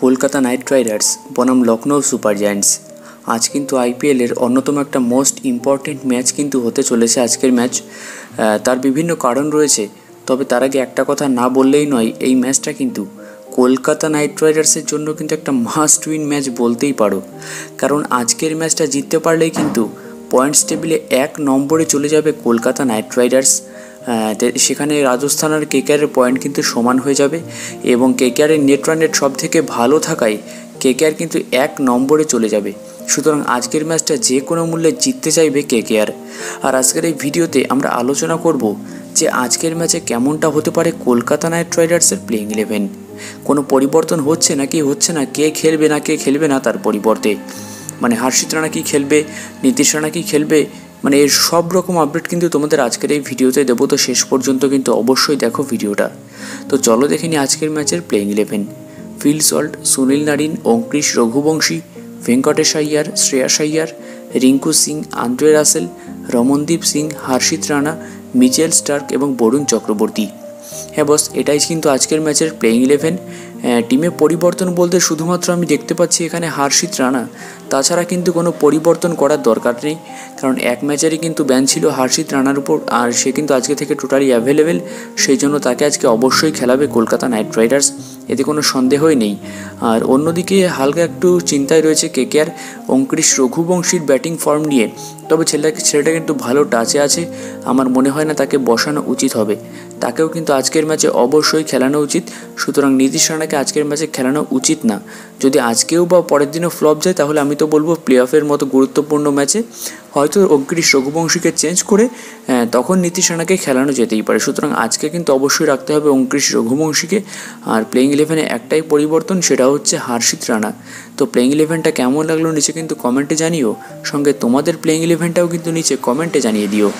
Kolkata night Riders বনাম Lucknow super giants. আজ কিন্তু আইপিএলের অন্যতম একটা মোস্ট ইম্পর্টেন্ট ম্যাচ কিন্তু হতে চলেছে আজকের ম্যাচ। তার বিভিন্ন কারণ রয়েছে, তবে তার আগে একটা কথা না বললেই নয়, এই ম্যাচটা কিন্তু কলকাতা নাইট রাইডার্সের জন্য কিন্তু একটা মাস্ট উইন ম্যাচ বলতেই পারো। কারণ আজকের ম্যাচটা জিততে পারলেই কিন্তু পয়েন্টস টেবিলে 1 নম্বরে চলে যাবে কলকাতা নাইট রাইডার্স। সেখানে রাজস্থান আর কেকেআরের পয়েন্ট কিন্তু সমান হয়ে যাবে এবং কেকেআরের নেট রান রেট সব থেকে ভালো থাকায় কেকেআর কিন্তু 1 নম্বরে চলে যাবে। সুতরাং আজকের ম্যাচটা যে কোনো মূল্যে জিততে চাইবে কেকেআর। আর আজকের এই ভিডিওতে আমরা আলোচনা করব যে আজকের ম্যাচে কেমনটা হতে পারে কলকাতা নাইট রাইডার্সের প্লেইং 11। কোনো পরিবর্তন হচ্ছে নাকি হচ্ছে না, কে খেলবে না কে খেলবে না তার পরিবর্তে, মানে হর্ষিত রানা কি খেলবে, নীতিশ রানা কি খেলবে, মানে এর সব রকম আপডেট কিন্তু তোমাদের আজকের এই ভিডিওতে দেবো। তো শেষ পর্যন্ত কিন্তু অবশ্যই দেখো ভিডিওটা। তো চলো দেখে নিই আজকের ম্যাচের playing 11। Phil Salt, Sunil Narine, Angkrish Raghuvanshi, Venkatesh Iyer, Shreyas Iyer, Rinku Singh, Andre Russell, Ramandeep Singh, Harshit Rana, Mitchell Starc এবং বরুণ চক্রবর্তী। হ্যাঁ বস, এটাই কিন্তু আজকের ম্যাচের প্লেইং 11। টিমে পরিবর্তন বলতে শুধুমাত্র আমি দেখতে পাচ্ছি এখানে হর্ষিত রানা, তাছাড়া কিন্তু কোনো পরিবর্তন করার দরকার নেই। কারণ এক ম্যাচেরই কিন্তু ব্যান ছিল হর্ষিত রানার উপর, আর সে কিন্তু আজকে থেকে টোটালি অ্যাভেলেবেল, সেই জন্য তাকে আজকে অবশ্যই খেলাবে কলকাতা নাইট রাইডার্স, এতে কোনো সন্দেহই নেই। আর অন্যদিকে হালকা একটু চিন্তায় রয়েছে কেকেআর অঙ্কুশ রঘুবংশীর ব্যাটিং ফর্ম নিয়ে, তবে ছেলেটা কিন্তু ভালো টাচে আছে, আমার মনে হয় না তাকে বসানো উচিত হবে, তাকেও কিন্তু আজকের ম্যাচে অবশ্যই খেলানো উচিত। সুতরাং নীতিশ রানাকে আজকের ম্যাচে খেলানো উচিত না। যদি আজকেও বা পরের দিনও ফ্লপ যায় তাহলে আমি তো বলবো প্লে অফের মতো গুরুত্বপূর্ণ ম্যাচে হয়তো অঙ্কুশ রঘুবংশীকে চেঞ্জ করে তখন নীতিশ রানাকে খেলানো যেতেই পারে। সুতরাং আজকে কিন্তু অবশ্যই রাখতে হবে অঙ্কুশ রঘুবংশীকে। আর প্লেইং 11-এ একটাই পরিবর্তন, সেটা হচ্ছে হর্ষিত রানা। তো প্লেইং 11টা কেমন লাগলো নিচে কিন্তু কমেন্টে জানিও, সঙ্গে তোমাদের প্লেইং 11টাও কিন্তু নিচে কমেন্টে জানিয়ে দিও।